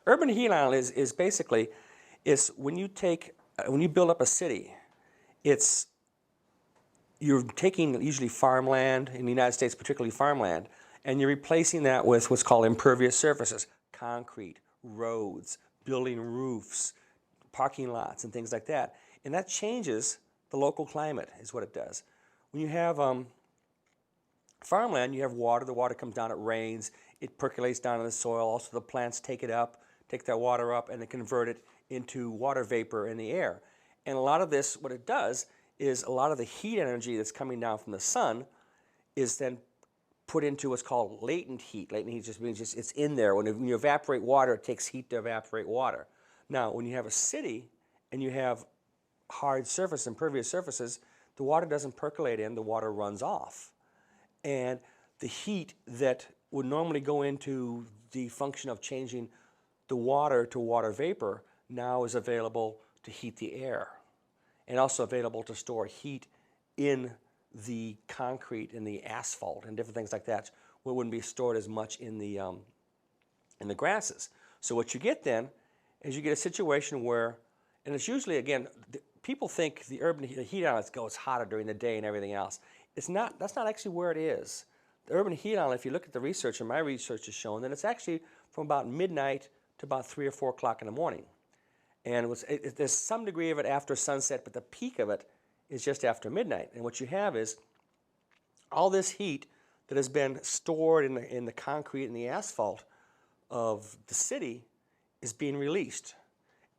Urban heat island is basically, when you build up a city, you're taking usually farmland, in the United States particularly farmland, and you're replacing that with what's called impervious surfaces, concrete, roads, building roofs, parking lots, and things like that. And that changes the local climate, is what it does. When you have farmland, you have water. The water comes down, it rains, it percolates down in the soil. Also, the plants take that water up, and they convert it into water vapor in the air. And a lot of this, what it does, is a lot of the heat energy that's coming down from the sun is then put into what's called latent heat. Latent heat just means it's in there. When you evaporate water, it takes heat to evaporate water. Now, when you have a city and you have hard surface, impervious surfaces, the water doesn't percolate in, the water runs off. And the heat that would normally go into the function of changing the water to water vapor now is available to heat the air, and also available to store heat in the concrete, in the asphalt, and different things like that, where it wouldn't be stored as much in the grasses. So what you get then is you get a situation where, and it's usually, again, people think the heat islands go, it's hotter during the day and everything else. It's not. That's not actually where it is. The urban heat island, if you look at the research, and my research has shown that it's actually from about midnight to about 3 or 4 o'clock in the morning. And there's some degree of it after sunset, but the peak of it is just after midnight. And what you have is all this heat that has been stored in the concrete and the asphalt of the city is being released.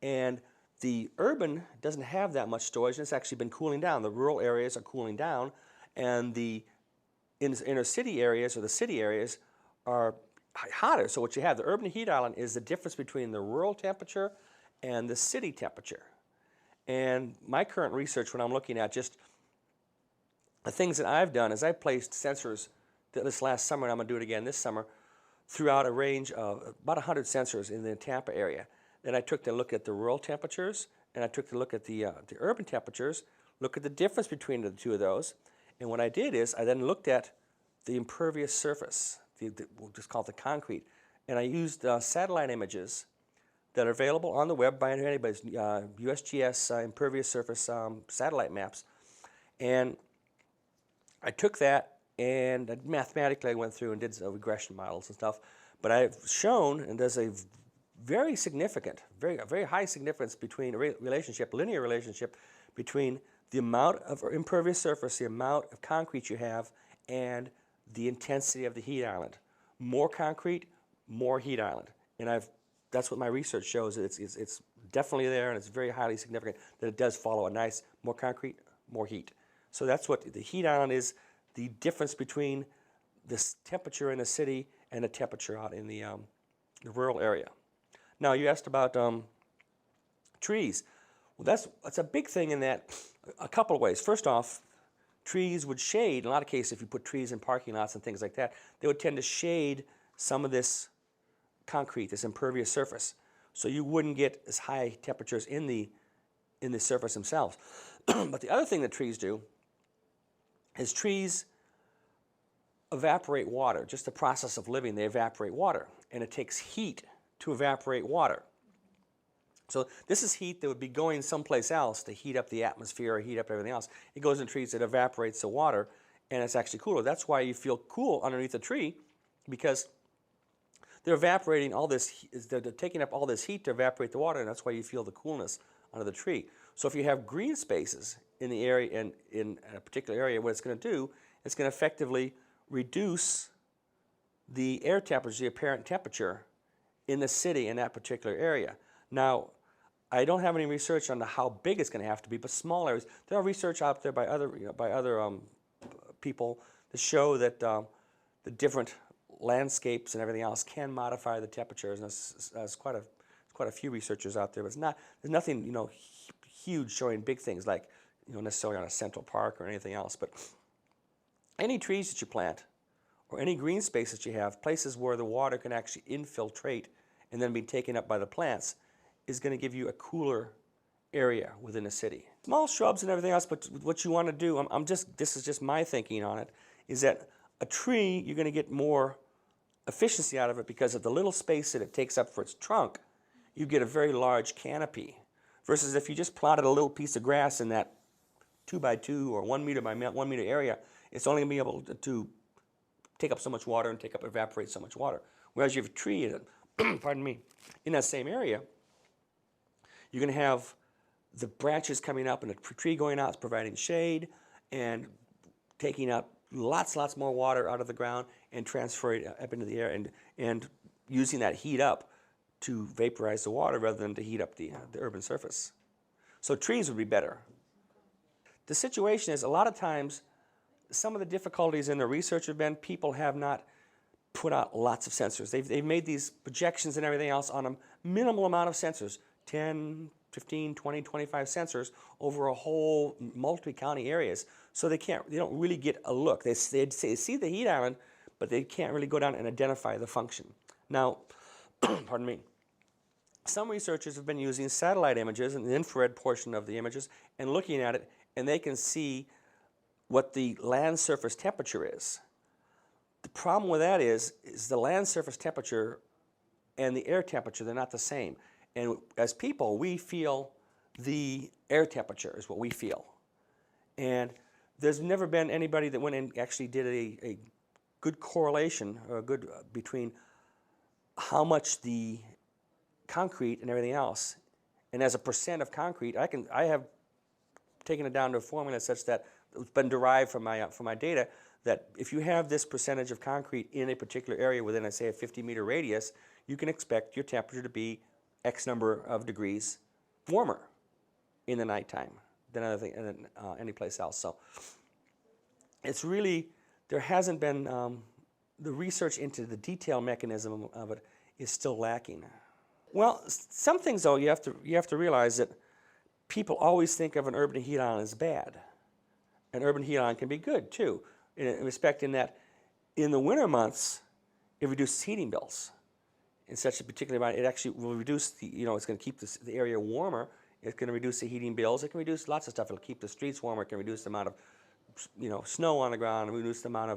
And the urban doesn't have that much storage, and it's actually been cooling down. The rural areas are cooling down, and the inner city areas, or the city areas, are hotter. So what you have, the urban heat island, is the difference between the rural temperature and the city temperature. And my current research, when I'm looking at just the things that I've done, is I've placed sensors this last summer, and I'm going to do it again this summer, throughout a range of about 100 sensors in the Tampa area. Then I took to look at the rural temperatures, and I took to look at the urban temperatures, look at the difference between the two of those. And what I did is I then looked at the impervious surface, we'll just call it the concrete, and I used satellite images that are available on the web by anybody's USGS impervious surface satellite maps. And I took that and mathematically I went through and did some regression models and stuff. But I've shown, and there's a very significant, very high significance between a linear relationship between the amount of impervious surface, the amount of concrete you have, and the intensity of the heat island. More concrete, more heat island. And that's what my research shows. It's definitely there, and it's very highly significant that it does follow a nice, more concrete, more heat. So that's what the heat island is, the difference between this temperature in the city and the temperature out in the rural area. Now, you asked about trees. Well, that's a big thing in that a couple of ways. First off, trees would shade. In a lot of cases, if you put trees in parking lots and things like that, they would tend to shade some of this concrete, this impervious surface. So you wouldn't get as high temperatures in the surface themselves. But the other thing that trees do is trees evaporate water. Just the process of living, they evaporate water. And it takes heat to evaporate water. So this is heat that would be going someplace else to heat up the atmosphere or heat up everything else. It goes in trees, it evaporates the water, and it's actually cooler. That's why you feel cool underneath a tree, because they're evaporating all this, they're taking up all this heat to evaporate the water, and that's why you feel the coolness under the tree. So if you have green spaces in the area, in a particular area, what it's going to do, it's going to effectively reduce the air temperature, the apparent temperature in the city in that particular area. Now, I don't have any research on how big it's going to have to be, but small areas. There are research out there by other people that show that the different landscapes and everything else can modify the temperatures. And there's quite a few researchers out there, but there's nothing huge showing big things like necessarily on a Central Park or anything else. But any trees that you plant or any green space that you have, places where the water can actually infiltrate and then be taken up by the plants, is going to give you a cooler area within a city. Small shrubs and everything else, but what you want to do, this is just my thinking on it, is that a tree, you're going to get more efficiency out of it because of the little space that it takes up for its trunk. you get a very large canopy. Versus if you just plotted a little piece of grass in that 2 by 2 or 1 meter by 1 meter area, it's only going to be able to take up so much water and evaporate so much water. Whereas you have a tree in it, pardon me, in that same area, you're going to have the branches coming up and the tree going out, it's providing shade and taking up lots more water out of the ground and transferring it up into the air and using that heat up to vaporize the water rather than to heat up the urban surface. So trees would be better. The situation is a lot of times some of the difficulties in the research have been people have not put out lots of sensors. They've made these projections and everything else on a minimal amount of sensors, 10, 15, 20, 25 sensors over a whole multi-county areas. So they don't really get a look. They see the heat island, but they can't really go down and identify the function. Now, pardon me, some researchers have been using satellite images and the infrared portion of the images and looking at it, and they can see what the land surface temperature is. The problem with that is the land surface temperature and the air temperature, they're not the same. And as people, we feel the air temperature is what we feel. And there's never been anybody that went and actually did a good correlation or a good between how much the concrete and everything else. And as a percent of concrete, I have taken it down to a formula such that it's been derived from my data that if you have this percentage of concrete in a particular area within, say, a 50-meter radius, you can expect your temperature to be X number of degrees warmer in the nighttime than any place else. So it's really, there hasn't been, the research into the detail mechanism of it is still lacking. Well, some things though you have to realize that people always think of an urban heat island as bad. An urban heat island can be good too, in respect in that in the winter months it reduces heating bills in such a particular amount. It actually will reduce the, it's going to keep the area warmer. It's going to reduce the heating bills. It can reduce lots of stuff. It'll keep the streets warmer. It can reduce the amount of snow on the ground, reduce the amount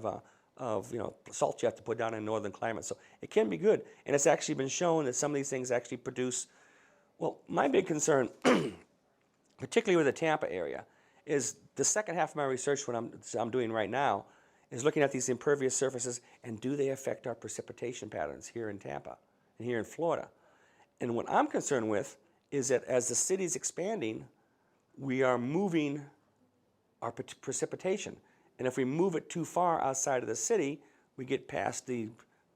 of salt you have to put down in northern climates. So it can be good, and it's actually been shown that some of these things actually produce. Well, my big concern, particularly with the Tampa area, is the second half of my research, what I'm doing right now, is looking at these impervious surfaces and do they affect our precipitation patterns here in Tampa and here in Florida. And what I'm concerned with is that as the city's expanding, we are moving our precipitation. And if we move it too far outside of the city, we get past the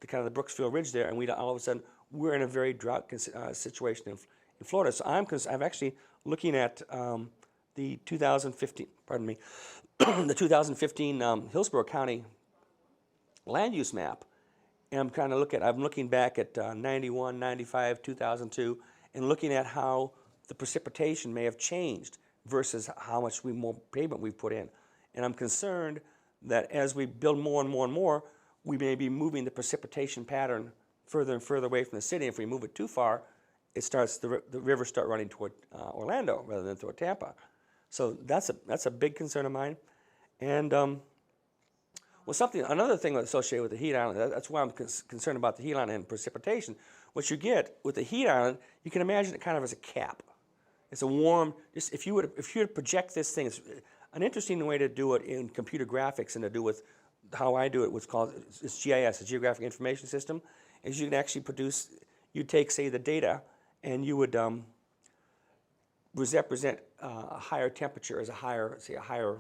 kind of the Brooksville Ridge there, and all of a sudden we're in a very drought situation in Florida. So I'm actually looking at the 2015, pardon me, the 2015 Hillsborough County land use map, and I'm looking back at 91, 95, 2002, and looking at how the precipitation may have changed versus how much more pavement we've put in. And I'm concerned that as we build more and more and more, we may be moving the precipitation pattern further and further away from the city. If we move it too far, the rivers start running toward Orlando rather than toward Tampa. So that's a big concern of mine. And another thing associated with the heat island, that's why I'm concerned about the heat island and precipitation. What you get with the heat island, you can imagine it kind of as a cap. It's a warm, if you were to project this thing, it's an interesting way to do it in computer graphics and to do with how I do it, what's called, it's GIS, a Geographic Information System, is you can actually you take, say, the data, and you would represent a higher temperature as a higher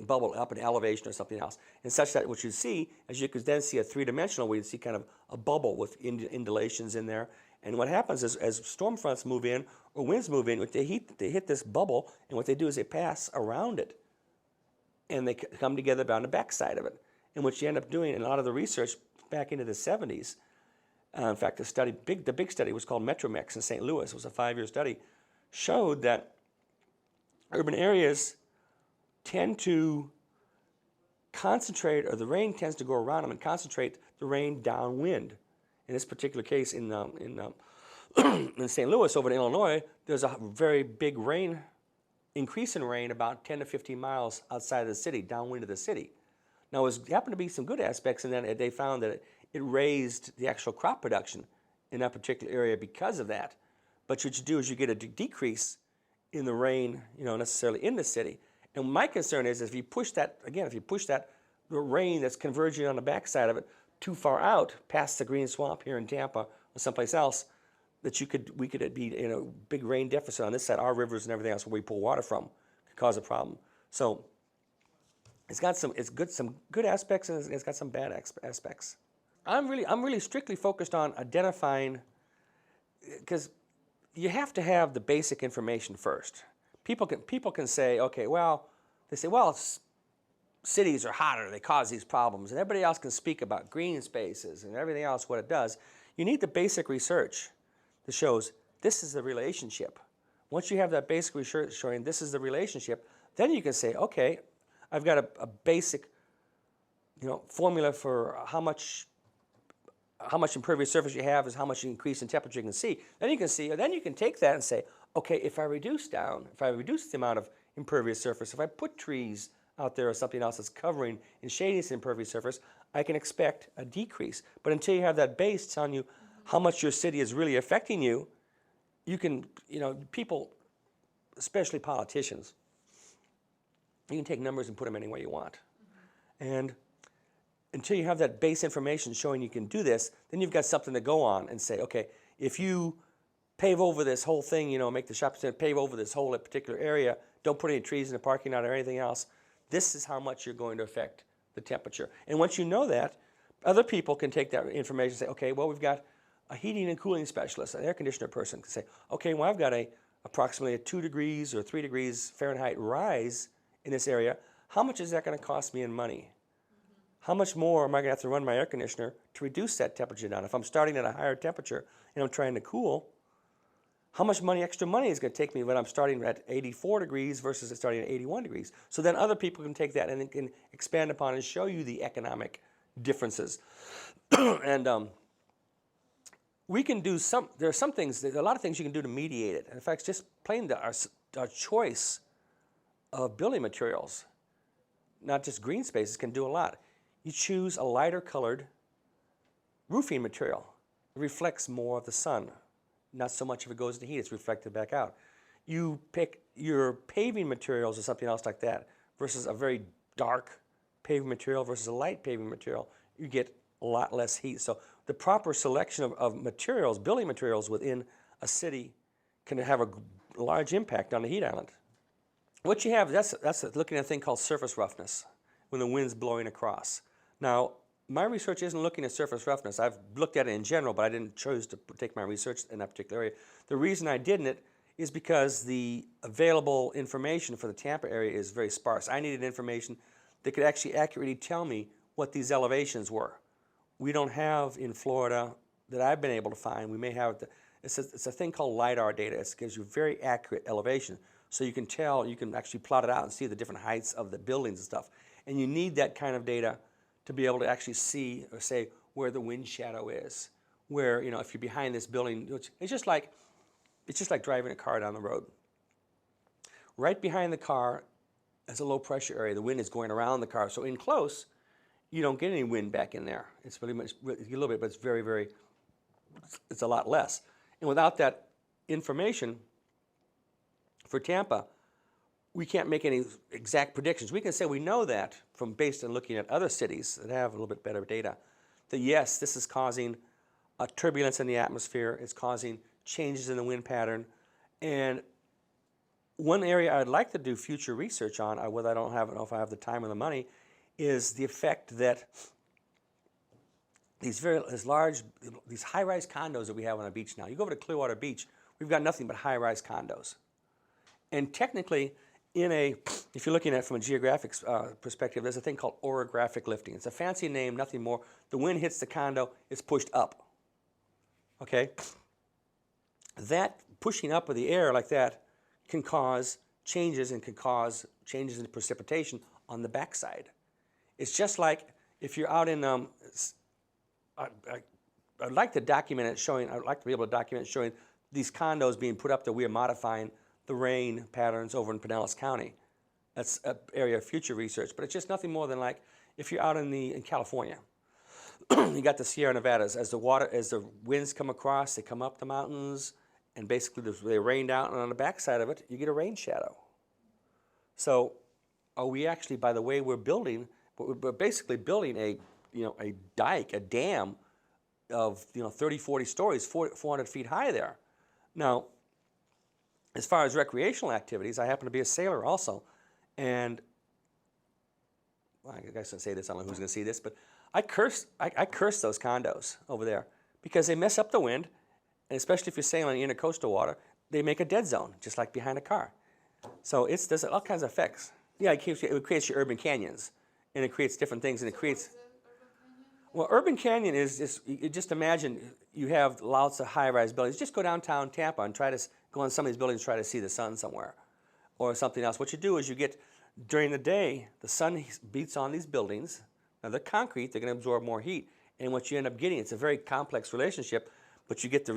bubble up in elevation or something else, and such that what you see, as you could then see a three-dimensional, where you see kind of a bubble with undulations in there. And what happens is, as storm fronts move in or winds move in, they hit this bubble, and what they do is they pass around it, and they come together down the backside of it. And what you end up doing in a lot of the research back into the 70s, in fact, the big study was called Metromex in St. Louis. It was a 5-year study, showed that urban areas tend to concentrate, or the rain tends to go around them and concentrate the rain downwind. In this particular case, in St. Louis, over in Illinois, there's a very big increase in rain about 10 to 15 miles outside of the city, downwind of the city. Now, there happened to be some good aspects in that they found that it raised the actual crop production in that particular area because of that. But what you do is you get a decrease in the rain, necessarily in the city. And my concern is if you push that, again, the rain that's converging on the backside of it too far out past the green swamp here in Tampa or someplace else, that we could be in a big rain deficit on this side. Our rivers and everything else where we pull water from could cause a problem. So it's got some good aspects, and it's got some bad aspects. I'm really strictly focused on identifying, because you have to have the basic information first. People can say, okay, well, cities are hotter, they cause these problems, and everybody else can speak about green spaces and everything else, what it does. You need the basic research that shows this is the relationship. Once you have that basic research showing this is the relationship, then you can say, okay, I've got a basic, formula for how much impervious surface you have is how much increase in temperature you can see. Then you can take that and say, okay, if I reduce the amount of impervious surface, if I put trees out there or something else that's covering and shading this impervious surface, I can expect a decrease. But until you have that base telling you how much your city is really affecting you, you can, people, especially politicians, you can take numbers and put them any way you want. And until you have that base information showing you can do this, then you've got something to go on and say, okay, if you pave over this whole thing, make the shopping center pave over this whole particular area, don't put any trees in the parking lot or anything else, this is how much you're going to affect the temperature. And once you know that, other people can take that information and say, okay, well, we've got a heating and cooling specialist, an air conditioner person can say, okay, well, I've got approximately a 2 degrees or 3 degrees Fahrenheit rise in this area. How much is that going to cost me in money? How much more am I going to have to run my air conditioner to reduce that temperature down? If I'm starting at a higher temperature and I'm trying to cool, how much extra money is going to take me when I'm starting at 84 degrees versus starting at 81 degrees? So then other people can take that and can expand upon and show you the economic differences. And we can do there are some things, a lot of things you can do to mediate it. And in fact, just plain our choice of building materials, not just green spaces, can do a lot. You choose a lighter colored roofing material. It reflects more of the sun. Not so much if it goes into heat, it's reflected back out. You pick your paving materials or something else like that versus a very dark paving material versus a light paving material. You get a lot less heat. So the proper selection of materials, building materials within a city can have a large impact on the heat island. What you have, that's looking at a thing called surface roughness when the wind's blowing across. Now, my research isn't looking at surface roughness. I've looked at it in general, but I didn't choose to take my research in that particular area. The reason I didn't is because the available information for the Tampa area is very sparse. I needed information that could actually accurately tell me what these elevations were. We don't have in Florida that I've been able to find. We may have, it's a thing called LIDAR data. It gives you very accurate elevation. So you can tell, you can actually plot it out and see the different heights of the buildings and stuff. And you need that kind of data to be able to actually see or say where the wind shadow is, where, if you're behind this building, it's just like driving a car down the road. Right behind the car is a low pressure area. The wind is going around the car. So in close, you don't get any wind back in there. It's really much, a little bit, but it's very, very, it's a lot less. And without that information for Tampa, we can't make any exact predictions. We can say we know that based on looking at other cities that have a little bit better data, that yes, this is causing a turbulence in the atmosphere. It's causing changes in the wind pattern. And one area I'd like to do future research on, whether I don't know if I have the time or the money, is the effect that these high-rise condos that we have on a beach now. You go over to Clearwater Beach, we've got nothing but high-rise condos. And technically, if you're looking at it from a geographic perspective, there's a thing called orographic lifting. It's a fancy name, nothing more. The wind hits the condo, it's pushed up. Okay? That pushing up of the air like that can cause changes and can cause changes in precipitation on the backside. It's just like if you're out in, I'd like to document it showing, I'd like to be able to document showing these condos being put up that we are modifying the rain patterns over in Pinellas County. That's an area of future research, but it's just nothing more than like if you're out in California You got the Sierra Nevadas. As the winds come across, they come up the mountains, and basically they rain down, and on the backside of it, you get a rain shadow. So, are we actually, by the way we're building, we're basically building a dike, a dam of 30, 40 stories, 400 feet high there. Now, as far as recreational activities, I happen to be a sailor also, and well, I guess I say this, I don't know who's going to see this, but I curse those condos over there because they mess up the wind, and especially if you're sailing in intercoastal water, they make a dead zone, just like behind a car. So there's all kinds of effects. Yeah, it creates your urban canyons, and it creates different things, and it creates. Well, urban canyon is just imagine you have lots of high-rise buildings. Just go downtown Tampa and try to go on some of these buildings, try to see the sun somewhere, or something else. What you do is you get during the day, the sun beats on these buildings. Now they're concrete; they're going to absorb more heat, and what you end up getting, it's a very complex relationship. But you get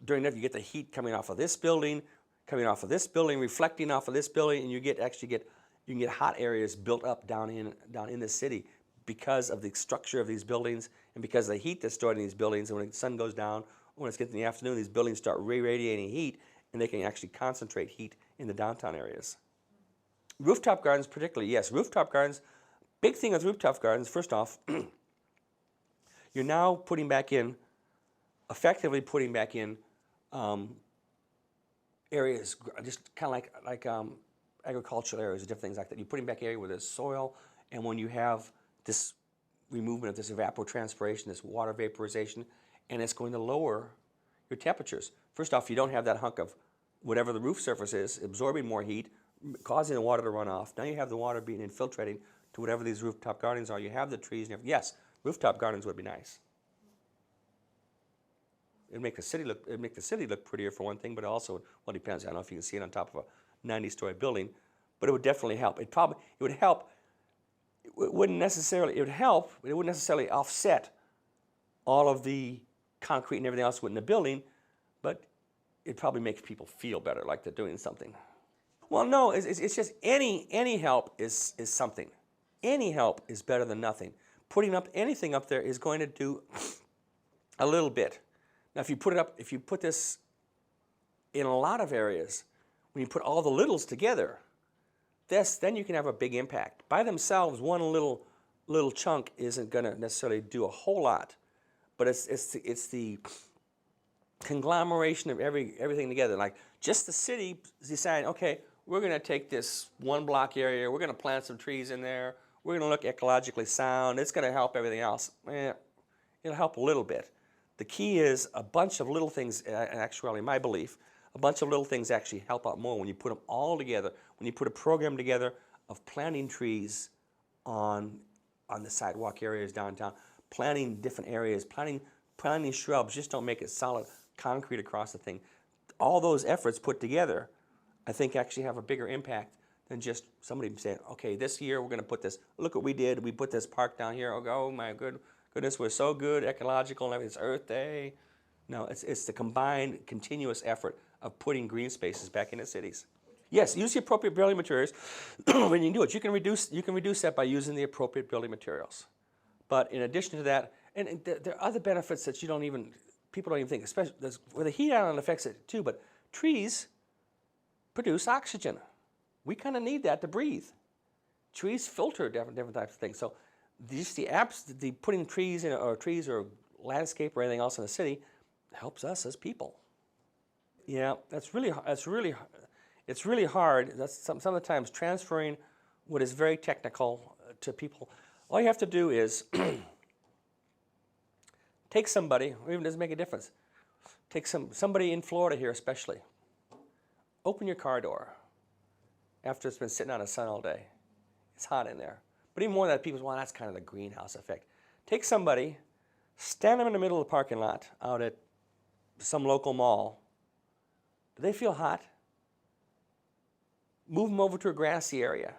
during that you get the heat coming off of this building, reflecting off of this building, and you can get hot areas built up down in the city because of the structure of these buildings and because of the heat that's stored in these buildings. And when the sun goes down, when it's getting in the afternoon, these buildings start radiating heat, and they can actually concentrate heat in the downtown areas. Rooftop gardens particularly, yes, rooftop gardens. Big thing with rooftop gardens, first off, you're now effectively putting back in areas, just kind of like agricultural areas, different things like that. You're putting back area where there's soil, and when you have this removal of this evapotranspiration, this water vaporization, and it's going to lower your temperatures. First off, you don't have that hunk of whatever the roof surface is absorbing more heat, causing the water to run off. Now you have the water being infiltrating to whatever these rooftop gardens are. You have the trees. And yes, rooftop gardens would be nice. It'd make the city look prettier for one thing, but also, well, it depends. I don't know if you can see it on top of a 90-story building, but it would definitely help. It would help. It wouldn't necessarily offset all of the concrete and everything else within the building, but it probably makes people feel better, like they're doing something. Well, no, it's just any help is something. Any help is better than nothing. Putting up anything up there is going to do a little bit. Now, if you put this in a lot of areas, when you put all the littles together, then you can have a big impact. By themselves, one little chunk isn't going to necessarily do a whole lot, but it's the conglomeration of everything together. Like just the city deciding, okay, we're going to take this one block area, we're going to plant some trees in there, we're going to look ecologically sound, it's going to help everything else. It'll help a little bit. The key is a bunch of little things, actually, in my belief, a bunch of little things actually help out more when you put them all together, when you put a program together of planting trees on the sidewalk areas downtown, planting different areas, planting shrubs. Just don't make it solid concrete across the thing. All those efforts put together, I think, actually have a bigger impact than just somebody saying, okay, this year we're going to put this, look what we did, we put this park down here, oh my goodness, we're so good, ecological, and everything, it's Earth Day. No, it's the combined, continuous effort of putting green spaces back into cities. Yes, use the appropriate building materials when you do it. You can reduce that by using the appropriate building materials. But in addition to that, and there are other benefits that people don't even think, especially where the heat island affects it too, but trees produce oxygen. We kind of need that to breathe. Trees filter different types of things. So just the putting trees in, or trees or landscape or anything else in the city helps us as people. Yeah, it's really hard. That's some of the times transferring what is very technical to people. All you have to do is take somebody, or even doesn't make a difference. Take somebody in Florida here especially. Open your car door after it's been sitting out in the sun all day. It's hot in there. But even more than that, people say, well, that's kind of the greenhouse effect. Take somebody, stand them in the middle of the parking lot out at some local mall. Do they feel hot? Move them over to a grassy area.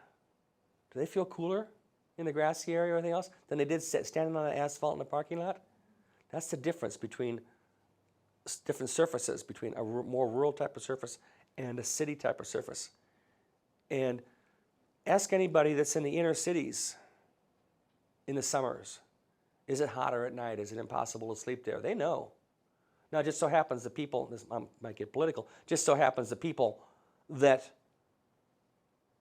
Do they feel cooler in the grassy area or anything else than they did standing on the asphalt in the parking lot? That's the difference between different surfaces, between a more rural type of surface and a city type of surface. And ask anybody that's in the inner cities in the summers Is it hotter at night? Is it impossible to sleep there? They know. Now, it just so happens the people, this might get political, just so happens the people that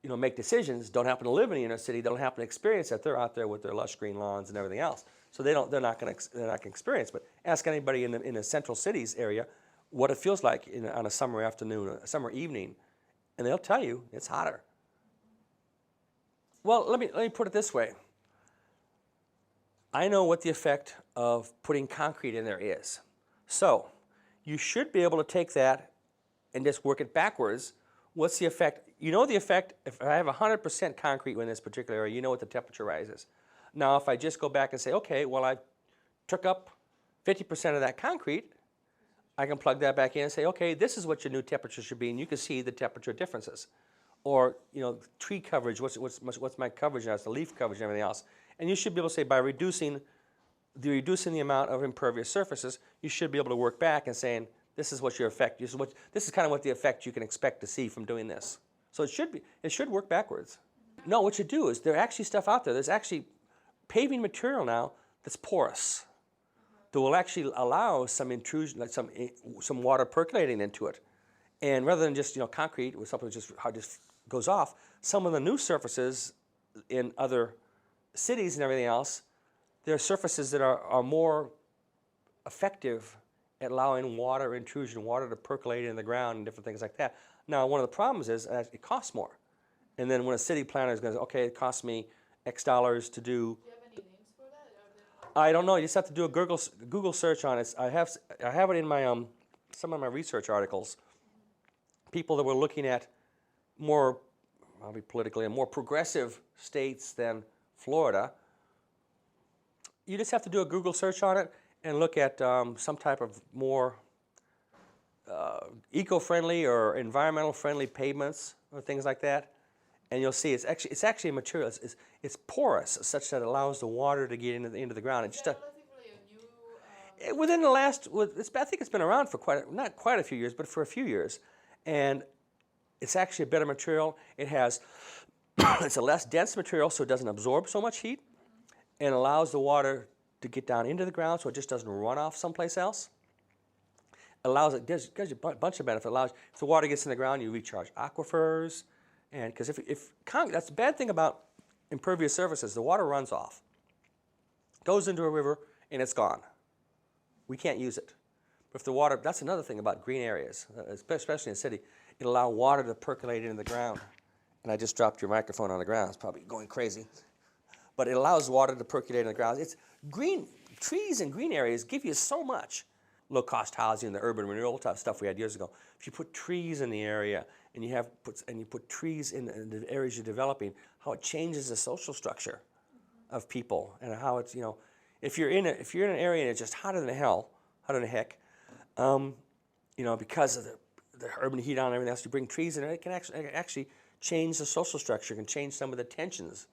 make decisions don't happen to live in the inner city, don't happen to experience that. They're out there with their lush green lawns and everything else. So they're not going to experience. But ask anybody in the central cities area what it feels like on a summer afternoon, a summer evening, and they'll tell you it's hotter. Well, let me put it this way. I know what the effect of putting concrete in there is. So you should be able to take that and just work it backwards. What's the effect? You know the effect, if I have 100% concrete in this particular area, you know what the temperature rises. Now, if I just go back and say, okay, well, I took up 50% of that concrete, I can plug that back in and say, okay, this is what your new temperature should be, and you can see the temperature differences. Or, tree coverage, what's my coverage now? It's the leaf coverage and everything else. And you should be able to say, by reducing the amount of impervious surfaces, you should be able to work back and saying, this is what your effect, this is kind of what the effect you can expect to see from doing this. So it should work backwards. No, what you do is there's actually stuff out there. There's actually paving material now that's porous, that will actually allow some intrusion, like some water percolating into it. And rather than just concrete with something that just goes off, some of the new surfaces in other cities and everything else, there are surfaces that are more effective at allowing water intrusion, water to percolate in the ground and different things like that. Now, one of the problems is it costs more. And then when a city planner is going to say, okay, it costs me X dollars to do. Do you have any names for that? I don't know. You just have to do a Google search on it. I have it in my some of my research articles. People that were looking at more, I'll be politically, more progressive states than Florida. You just have to do a Google search on it and look at some type of more eco-friendly or environmental-friendly pavements or things like that, and you'll see it's actually a material. It's porous, such that it allows the water to get into the ground. Is that relatively a new? Within the last, I think it's been around for not quite a few years, but for a few years, and it's actually a better material. It has it's a less dense material, so it doesn't absorb so much heat, and allows the water to get down into the ground, so it just doesn't run off someplace else. It gives you a bunch of benefits. If the water gets in the ground, you recharge aquifers, and because that's the bad thing about impervious surfaces, the water runs off, goes into a river, and it's gone. We can't use it. But if the water, that's another thing about green areas, especially in the city, it allows water to percolate into the ground. And I just dropped your microphone on the ground. It's probably going crazy. But it allows water to percolate in the ground. It's green. Trees and green areas give you so much. Low-cost housing, the urban renewal type stuff we had years ago. If you put trees in the area and you put trees in the areas you're developing, how it changes the social structure of people, and how it's if you're in an area and it's just hotter than hell, hotter than heck, because of the urban heat on and everything else, you bring trees in it, it can actually change the social structure, can change some of the tensions